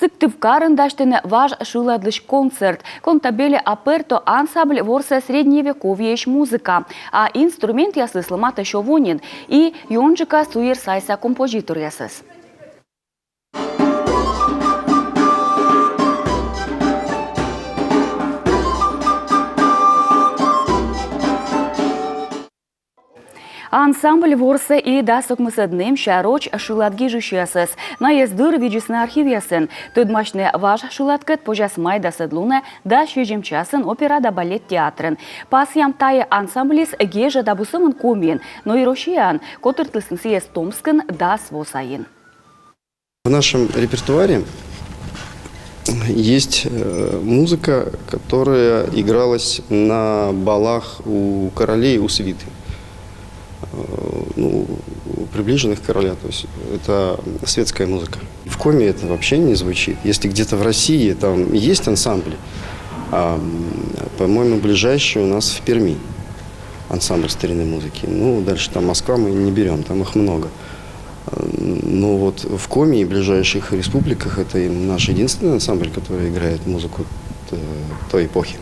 Сыктывкарын даштыны важ шуладлыш концерт. Контабеле аперто ансамбль ворса средневековьеш музыка, а инструмент ясы сломата шовонин и юнжика суир сайса композитор ясыс. Ансамбль ворса и дасок мысадным шароч шуладги жущасыз. На ездыр виджисны архив ясын. Тыдмашны важ шуладкет пожас май дасадлуна да шежемчасын опера да балет театрын. Пас ямтайы ансамблис гежа да бусымын комин, но и рошиян, котыртлысын съез Томскын да свосайын. В нашем репертуаре есть музыка, которая игралась на балах у королей, у свиты. Ну, приближенных к короля, то есть это светская музыка. В Коми это вообще не звучит. Если где-то в России там есть ансамбли, по-моему, ближайший у нас в Перми ансамбль старинной музыки. Ну, дальше там Москва мы не берем, там их много. Но вот в Коми и ближайших республиках это наш единственный ансамбль, который играет музыку той эпохи.